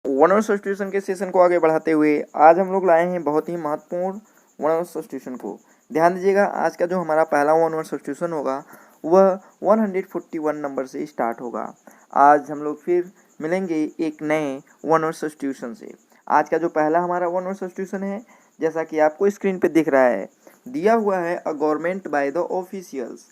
One word substitution के session को आगे बढ़ाते हुए आज हम लोग लाए हैं बहुत ही महत्वपूर्ण वन वर्ड सब्स्टिट्यूशन को। ध्यान दीजिएगा, आज का जो हमारा पहला वन वर्ड सब्स्टिट्यूशन होगा वह 141 नंबर से स्टार्ट होगा। आज हम लोग फिर मिलेंगे एक नए वन वर्ड सब्स्टिट्यूशन से। आज का जो पहला हमारा वन वर्ड सब्स्टिट्यूशन है, जैसा कि आपको स्क्रीन पे दिख रहा है, दिया हुआ है a government by the officials.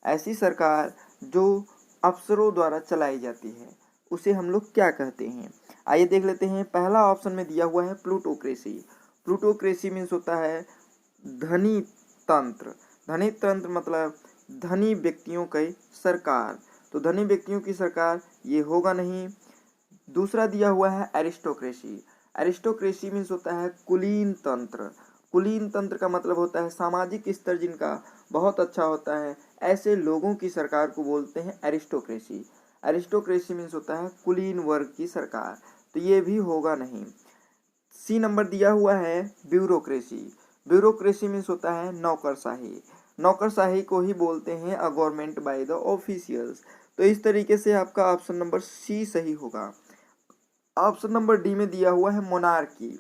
ऐसी सरकार जो अफसरों द्वारा चलाई जाती है उसे हम लोग क्या कहते हैं। आइए देख लेते हैं। पहला ऑप्शन में दिया हुआ है प्लूटोक्रेसी। प्लूटोक्रेसी मीन्स होता है धनी तंत्र। धनी तंत्र मतलब धनी व्यक्तियों की सरकार, तो धनी व्यक्तियों की सरकार ये होगा नहीं। दूसरा दिया हुआ है एरिस्टोक्रेसी। एरिस्टोक्रेसी मीन्स होता है कुलीन तंत्र। कुलीन तंत्र का मतलब होता है सामाजिक स्तर जिनका बहुत अच्छा होता है, ऐसे लोगों की सरकार को बोलते हैं एरिस्टोक्रेसी। एरिस्टोक्रेसी मीन्स होता है कुलीन वर्ग की सरकार, तो ये भी होगा नहीं। सी नंबर दिया हुआ है ब्यूरोक्रेसी। ब्यूरोक्रेसी मीन्स होता है नौकरशाही। नौकरशाही को ही बोलते हैं a government by the officials. तो इस तरीके से आपका ऑप्शन नंबर सी सही होगा। ऑप्शन नंबर डी में दिया हुआ है मोनार्की।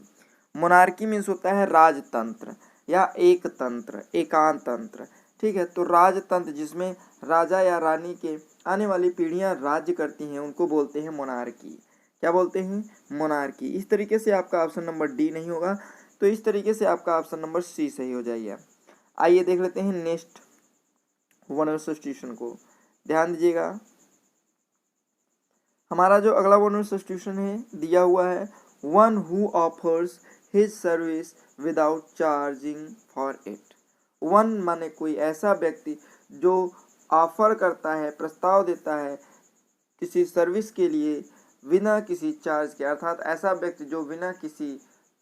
मोनार्की मीन्स होता है राजतंत्र या एक तंत्र, एकांत तंत्र। ठीक है, तो राजतंत्र जिसमें राजा या रानी के आने वाली पीढ़ियां राज्य करती हैं उनको बोलते हैं मोनार्की। क्या बोलते हैं? मोनार्की। इस तरीके से आपका ऑप्शन नंबर डी नहीं होगा, तो इस तरीके से आपका ऑप्शन नंबर सी सही हो जाएगा। आइए देख लेते हैं नेक्स्ट वन वर्ड सब्स्टिट्यूशन को। ध्यान दीजिएगा, हमारा जो अगला वन वर्ड सब्स्टिट्यूशन है दिया हुआ है one who offers his service without charging for it. One माने कोई ऐसा व्यक्ति जो ऑफर करता है, प्रस्ताव देता है किसी सर्विस के लिए बिना किसी चार्ज के, अर्थात ऐसा व्यक्ति जो बिना किसी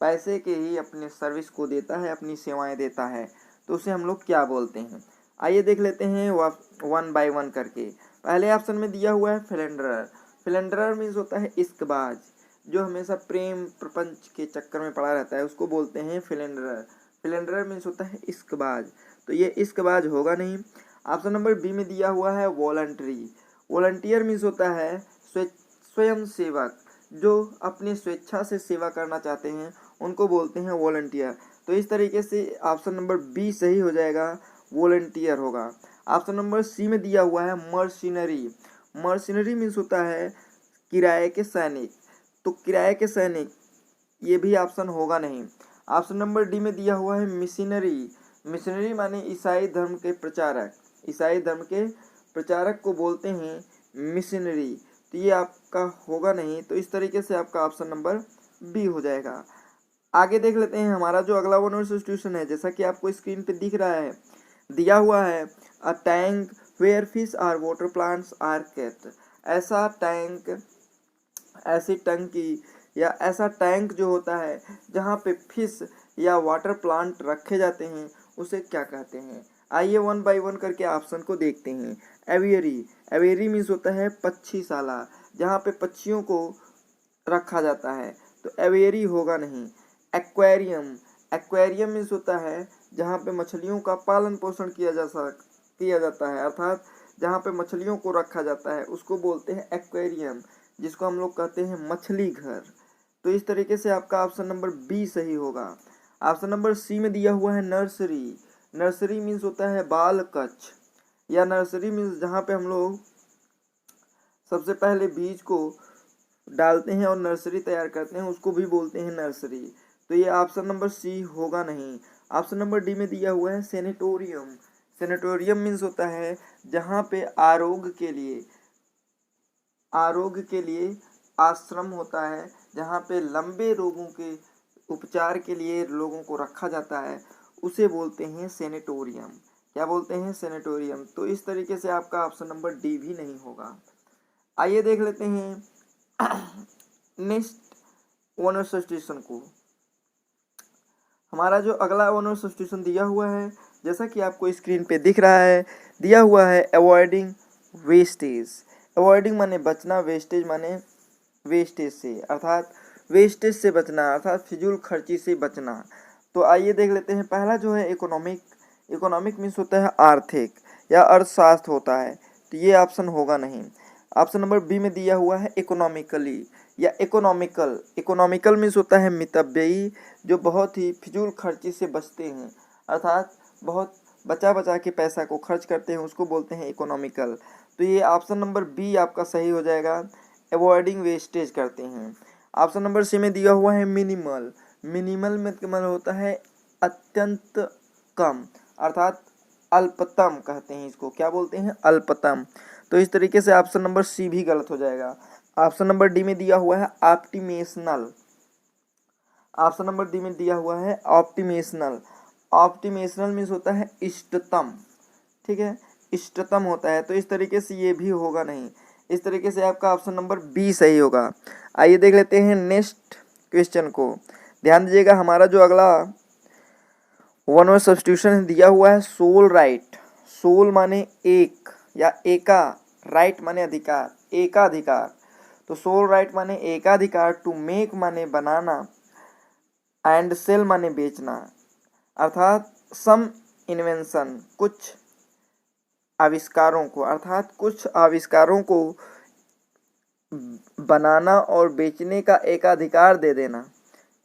पैसे के ही अपने सर्विस को देता है, अपनी सेवाएं देता है, तो उसे हम लोग क्या बोलते हैं। आइए देख लेते हैं वन बाय वन करके। पहले ऑप्शन में दिया हुआ है फिलेंडरर। फिलेंडरर मीन्स होता है इश्कबाज, जो हमेशा प्रेम प्रपंच के चक्कर में पड़ा रहता है, उसको बोलते हैं फिलेंडरर। फिलेंडरर मीन्स होता है इश्कबाज, तो ये इश्कबाज होगा नहीं। ऑप्शन नंबर बी में दिया हुआ है वॉलंटरी। वॉलंटियर मीन्स होता है स्वयं सेवक, जो अपनी स्वेच्छा से सेवा करना चाहते हैं उनको बोलते हैं वॉलंटियर। तो इस तरीके से ऑप्शन नंबर बी सही हो जाएगा, वॉलंटियर होगा। ऑप्शन नंबर सी में दिया हुआ है मर्सिनरी। मर्सिनरी मीन्स होता है किराए के सैनिक, तो किराए के सैनिक ये भी ऑप्शन होगा नहीं। ऑप्शन नंबर डी में दिया हुआ है मिशनरी। मिशनरी माने ईसाई धर्म के प्रचारक। ईसाई धर्म के प्रचारक को बोलते हैं मिशनरी, तो ये आपका होगा नहीं। तो इस तरीके से आपका ऑप्शन नंबर बी हो जाएगा। आगे देख लेते हैं हमारा जो अगला वन वर्ड सब्स्टिट्यूशन है, जैसा कि आपको स्क्रीन पे दिख रहा है, दिया हुआ है a tank where fish or water plants are kept. ऐसा टैंक, ऐसी टंकी या ऐसा टैंक जो होता है जहाँ पे फिश या वाटर प्लांट रखे जाते हैं उसे क्या कहते हैं। आइए वन बाय वन करके ऑप्शन को देखते हैं। एवियरी। एवियरी मीन्स होता है पक्षीशाला, जहाँ पे पक्षियों को रखा जाता है, तो एवियरी होगा नहीं। एक्वेरियम। एक्वेरियम मीन्स होता है जहाँ पे मछलियों का पालन पोषण किया जाता है, अर्थात जहाँ पे मछलियों को रखा जाता है उसको बोलते हैं एक्वेरियम, जिसको हम लोग कहते हैं मछली घर। तो इस तरीके से आपका ऑप्शन नंबर बी सही होगा। ऑप्शन नंबर सी में दिया हुआ है नर्सरी। नर्सरी मीन्स होता है बाल कक्ष, या नर्सरी मीन्स जहाँ पे हम लोग सबसे पहले बीज को डालते हैं और नर्सरी तैयार करते हैं, उसको भी बोलते हैं नर्सरी। तो ये ऑप्शन नंबर सी होगा नहीं। ऑप्शन नंबर डी में दिया हुआ है सेनेटोरियम। सेनेटोरियम मीन्स होता है जहाँ पे आरोग्य के लिए आश्रम होता है, जहाँ पे लंबे रोगों के उपचार के लिए लोगों को रखा जाता है, उसे बोलते हैं सेनेटोरियम। क्या बोलते हैं? सेनेटोरियम। तो इस तरीके से आपका ऑप्शन नंबर डी भी नहीं होगा। आइए देख लेते हैं नेक्स्ट वन वर्ड सब्स्टिट्यूशन को। हमारा जो अगला वन वर्ड सब्स्टिट्यूशन दिया हुआ है, जैसा कि आपको स्क्रीन पे दिख रहा है, दिया हुआ है अवॉइडिंग वेस्टेज। अवॉइडिंग माने बचना, वेस्टेज माने वेस्टेज से, अर्थात वेस्टेज से बचना, अर्थात फिजूल खर्ची से बचना। तो आइए देख लेते हैं। पहला जो है इकोनॉमिक। इकोनॉमिक मीन्स होता है आर्थिक या अर्थशास्त्र होता है, तो ये ऑप्शन होगा नहीं। ऑप्शन नंबर बी में दिया हुआ है इकोनॉमिकली। या इकोनॉमिकल। इकोनॉमिकल मीन्स होता है मितव्ययी, जो बहुत ही फिजूल खर्ची से बचते हैं, अर्थात बहुत बचा बचा के पैसा को खर्च करते हैं, उसको बोलते हैं इकोनॉमिकल। तो ये ऑप्शन नंबर बी आपका सही हो जाएगा, अवॉइडिंग वेस्टेज करते हैं। ऑप्शन नंबर सी में दिया हुआ है मिनिमल। मिनिमल में मतलब होता है अत्यंत कम, अर्थात अल्पतम कहते हैं इसको, क्या बोलते हैं, अल्पतम। तो इस तरीके से ऑप्शन नंबर सी भी गलत हो जाएगा। ऑप्शन नंबर डी में दिया हुआ है ऑप्टिमेशनल। ऑप्शन नंबर डी में दिया हुआ है ऑप्टिमेशनल। ऑप्टिमेशनल मीन्स होता है इष्टतम, ठीक है, इष्टतम होता है। तो इस तरीके से ये भी होगा नहीं, इस तरीके से आपका ऑप्शन नंबर बी सही होगा। आइए देख लेते हैं नेक्स्ट क्वेश्चन को। ध्यान दीजिएगा, हमारा जो अगला वन वर्ड सब्स्टिट्यूशन दिया हुआ है सोल राइट। सोल माने एक या एका, राइट माने अधिकार, एकाधिकार। तो सोल राइट माने एकाधिकार, टू मेक माने बनाना, एंड सेल माने बेचना, अर्थात सम इन्वेंशन कुछ आविष्कारों को, अर्थात कुछ आविष्कारों को बनाना और बेचने का एकाधिकार दे देना।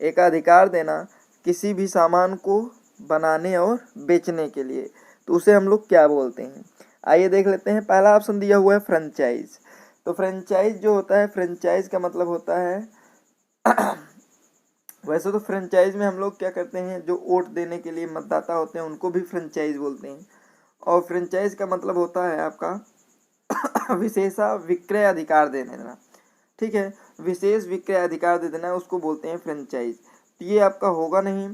एकाधिकार देना किसी भी सामान को बनाने और बेचने के लिए, तो उसे हम लोग क्या बोलते हैं। आइए देख लेते हैं। पहला ऑप्शन दिया हुआ है फ्रेंचाइज। तो फ्रेंचाइज जो होता है, फ्रेंचाइज का मतलब होता है वैसे तो फ्रेंचाइज में हम लोग क्या करते हैं, जो वोट देने के लिए मतदाता होते हैं उनको भी फ्रेंचाइज बोलते हैं। और फ्रेंचाइज का मतलब होता है आपका विशेषा विक्रय अधिकार दे देना, ठीक है, विशेष विक्रय अधिकार दे देना, उसको बोलते हैं फ्रेंचाइज। तो ये आपका होगा नहीं।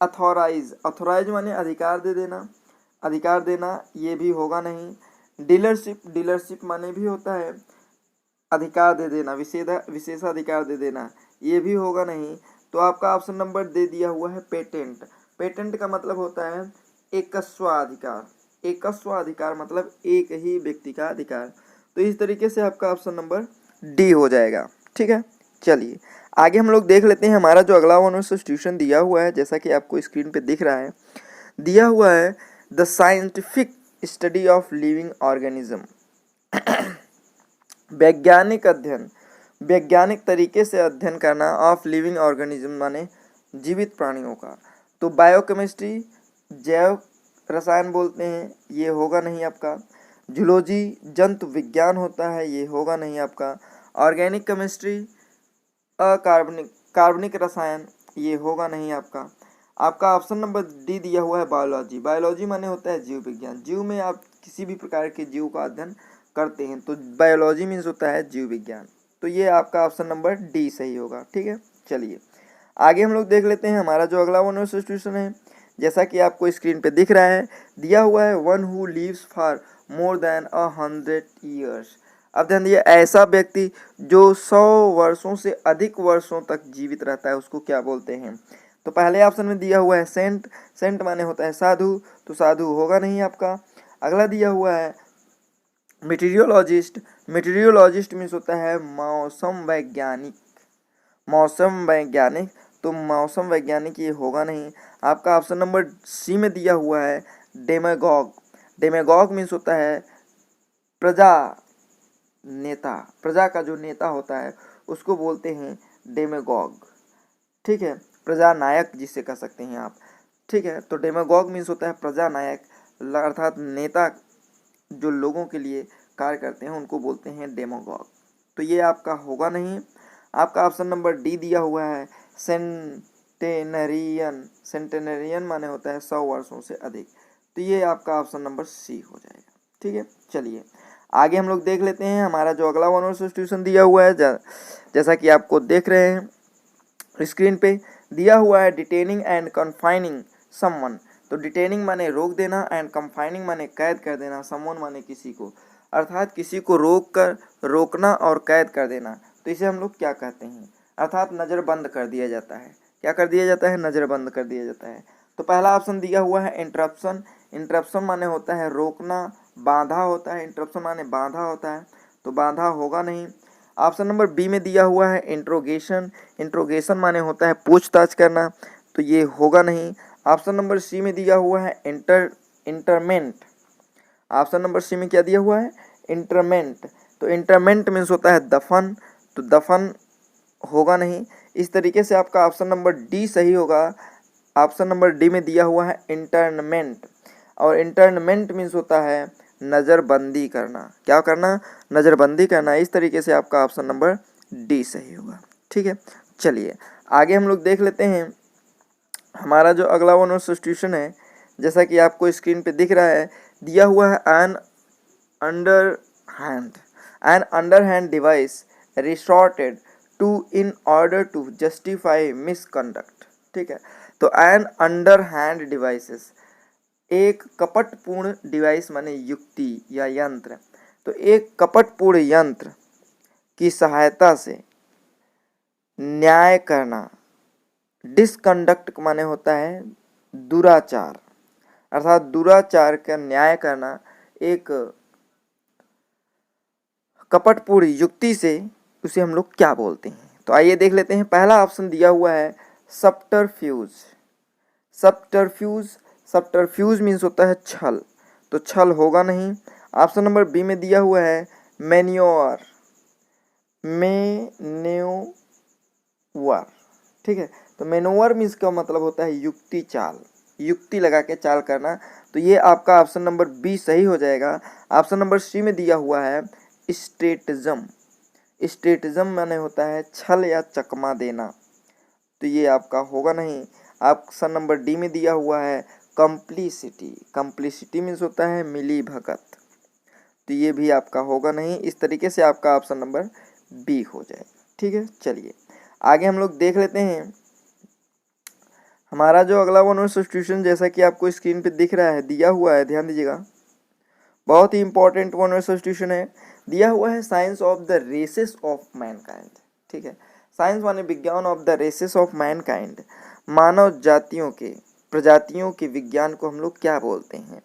अथॉराइज, अथॉराइज माने अधिकार दे देना, अधिकार देना, ये भी होगा नहीं। डीलरशिप, डीलरशिप माने भी होता है अधिकार दे देना, विशेषाधिकार दे देना, ये भी होगा नहीं। तो आपका ऑप्शन नंबर दे दिया हुआ है पेटेंट। पेटेंट का मतलब होता है एकस्वाधिकार। एकस्वाधिकार मतलब एक ही व्यक्ति का अधिकार। तो इस तरीके से आपका ऑप्शन नंबर डी हो जाएगा, ठीक है। चलिए आगे हम लोग देख लेते हैं। हमारा जो अगला वन सब्स्टिट्यूशन दिया हुआ है, जैसा कि आपको स्क्रीन पे दिख रहा है, दिया हुआ है the scientific study of living organism. वैज्ञानिक अध्ययन, वैज्ञानिक तरीके से अध्ययन करना ऑफ लिविंग ऑर्गेनिज्म माने जीवित प्राणियों का। तो बायोकेमिस्ट्री, जैव रसायन बोलते हैं, ये होगा नहीं आपका। जूलॉजी, जंतु विज्ञान होता है, ये होगा नहीं आपका। ऑर्गेनिक केमिस्ट्री, अकार्बनिक, कार्बनिक रसायन, ये होगा नहीं आपका। आपका ऑप्शन नंबर डी दिया हुआ है बायोलॉजी। बायोलॉजी माने होता है जीव विज्ञान, जीव में आप किसी भी प्रकार के जीव का अध्ययन करते हैं, तो बायोलॉजी मीन्स होता है जीव विज्ञान। तो ये आपका ऑप्शन नंबर डी सही होगा, ठीक है। चलिए आगे हम लोग देख लेते हैं। हमारा जो अगला वन सब्स्टिट्यूशन है, जैसा कि आपको स्क्रीन पे दिख रहा है, दिया हुआ है one who lives for more than 100 years. अब ध्यान दिए, ऐसा व्यक्ति जो 100 वर्षों से अधिक वर्षों तक जीवित रहता है उसको क्या बोलते हैं। तो पहले ऑप्शन में दिया हुआ है सेंट। सेंट माने होता है साधु, तो साधु होगा नहीं आपका। अगला दिया हुआ है मीटेरियोलॉजिस्ट। मीटेरियोलॉजिस्ट मीन्स होता है मौसम वैज्ञानिक, मौसम वैज्ञानिक, तो मौसम वैज्ञानिक ये होगा नहीं। आपका ऑप्शन नंबर सी में दिया हुआ है डेमागॉग। डेमागॉग मीन्स होता है प्रजा नेता, प्रजा का जो नेता होता है उसको बोलते हैं डेमागॉग, ठीक है, प्रजा नायक जिसे कह सकते हैं आप, ठीक है। तो डेमागॉग मीन्स होता है प्रजा नायक, अर्थात नेता जो लोगों के लिए कार्य करते हैं उनको बोलते हैं डेमागॉग। तो ये आपका होगा नहीं। आपका ऑप्शन नंबर डी दिया हुआ है सेंटेनरियन। सेंटेनरियन माने होता है 100 वर्षों से अधिक, तो ये आपका ऑप्शन नंबर सी हो जाएगा, ठीक है। चलिए आगे हम लोग देख लेते हैं। हमारा जो अगला वन वर्ड सब्स्टिट्यूशन दिया हुआ है, जैसा कि आपको देख रहे हैं स्क्रीन पे, दिया हुआ है डिटेनिंग एंड कन्फाइनिंग समवन। तो डिटेनिंग माने रोक देना, एंड कन्फाइनिंग माने कैद कर देना, समवन माने किसी को, अर्थात किसी को रोक कर, रोकना और कैद कर देना। तो इसे हम लोग क्या कहते हैं, अर्थात नज़रबंद कर दिया जाता है। क्या कर दिया जाता है, नज़रबंद कर दिया जाता है। तो पहला ऑप्शन दिया हुआ है इंटरप्शन। इंटरप्शन माने होता है रोकना, बाधा होता है, इंटरप्शन माने बाधा होता है, तो बाधा होगा नहीं। ऑप्शन नंबर बी में दिया हुआ है इंट्रोगेशन। इंट्रोगेशन माने होता है पूछताछ करना, तो ये होगा नहीं। ऑप्शन नंबर सी में दिया हुआ है इंटरमेंट। ऑप्शन नंबर सी में क्या दिया हुआ है, इंटरमेंट। तो इंटरमेंट मीन्स होता है दफन, तो दफन होगा नहीं। इस तरीके से आपका ऑप्शन नंबर डी सही होगा। ऑप्शन नंबर डी में दिया हुआ है इंटरनमेंट, और इंटरनमेंट मीन्स होता है नज़रबंदी करना। क्या करना? नज़रबंदी करना। इस तरीके से आपका ऑप्शन नंबर डी सही होगा। ठीक है, चलिए आगे हम लोग देख लेते हैं। हमारा जो अगला वन सब्स्टिट्यूशन है, जैसा कि आपको स्क्रीन पे दिख रहा है, दिया हुआ है an underhand device resorted to in order to justify misconduct. ठीक है, तो एन अंडरहैंड डिवाइसेस, एक कपटपूर्ण डिवाइस माने युक्ति या यंत्र। तो एक कपटपूर्ण यंत्र की सहायता से न्याय करना, डिसकंडक्ट माने होता है दुराचार, अर्थात दुराचार का न्याय करना एक कपटपूर्ण युक्ति से, उसे हम लोग क्या बोलते हैं? तो आइए देख लेते हैं। पहला ऑप्शन दिया हुआ है सब्टरफ्यूज। सब्टरफ्यूज मीन्स होता है छल, तो छल होगा नहीं। ऑप्शन नंबर बी में दिया हुआ है मैन्योर। ठीक है, तो मैनोवर मीन्स का मतलब होता है युक्ति चाल, युक्ति लगा के चाल करना। तो ये आपका ऑप्शन नंबर बी सही हो जाएगा। ऑप्शन नंबर सी में दिया हुआ है स्ट्रेटजम। स्ट्रेटजम माने होता है छल या चकमा देना, तो ये आपका होगा नहीं। ऑप्शन नंबर डी में दिया हुआ है कम्प्लिसिटी। कम्प्लिसिटी मीन्स होता है मिली भगत, तो ये भी आपका होगा नहीं। इस तरीके से आपका ऑप्शन नंबर बी हो जाएगा। ठीक है, चलिए आगे हम लोग देख लेते हैं। हमारा जो अगला वन सब्स्टिट्यूशन, जैसा कि आपको स्क्रीन पे दिख रहा है, दिया हुआ है, ध्यान दीजिएगा, बहुत ही इंपॉर्टेंट वन सब्स्टिट्यूशन है। दिया हुआ है science of the races of mankind. ठीक है, साइंस माने विज्ञान of the races of mankind, मानव जातियों के, प्रजातियों के विज्ञान को हम लोग क्या बोलते हैं?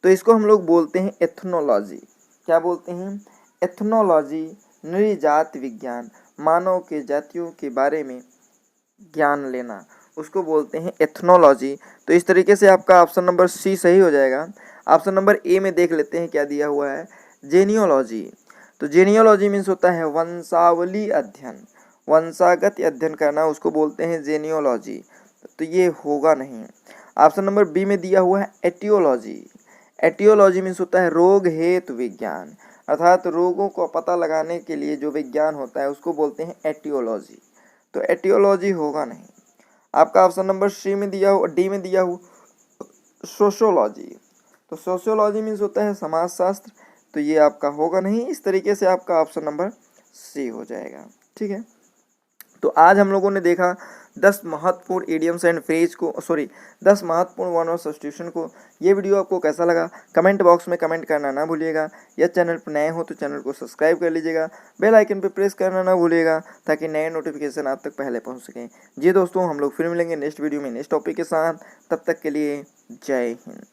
तो इसको हम लोग बोलते हैं एथनोलॉजी। क्या बोलते हैं? एथनोलॉजी, नृजात विज्ञान, मानव के जातियों के बारे में ज्ञान लेना, उसको बोलते हैं एथनोलॉजी। तो इस तरीके से आपका ऑप्शन नंबर सी सही हो जाएगा। ऑप्शन नंबर ए में देख लेते हैं क्या दिया हुआ है, जेनियोलॉजी। तो जेनियोलॉजी मीन्स होता है वंशावली अध्ययन, वंशागत अध्ययन करना, उसको बोलते हैं जेनियोलॉजी, तो ये होगा नहीं। ऑप्शन नंबर बी में दिया हुआ है एटियोलॉजी। एटियोलॉजी मीन्स होता है रोग हेतु विज्ञान, अर्थात रोगों को पता लगाने के लिए जो विज्ञान होता है उसको बोलते हैं एटियोलॉजी, तो एटियोलॉजी होगा नहीं। आपका ऑप्शन नंबर डी में दिया हुआ सोशियोलॉजी। तो सोशियोलॉजी मीन्स होता है समाजशास्त्र, तो ये आपका होगा नहीं। इस तरीके से आपका ऑप्शन नंबर सी हो जाएगा। ठीक है, तो आज हम लोगों ने देखा 10 महत्वपूर्ण इडियम्स एंड फ्रेज को, 10 महत्वपूर्ण वन और सब्स्टिट्यूशन को। ये वीडियो आपको कैसा लगा कमेंट बॉक्स में कमेंट करना ना भूलिएगा। या चैनल पर नए हो तो चैनल को सब्सक्राइब कर लीजिएगा, बेल आइकन पर प्रेस करना ना भूलिएगा, ताकि नए नोटिफिकेशन आप तक पहले पहुँच सकें। जी दोस्तों, हम लोग फिर मिलेंगे नेक्स्ट वीडियो में नेक्स्ट टॉपिक के साथ। तब तक के लिए जय हिंद।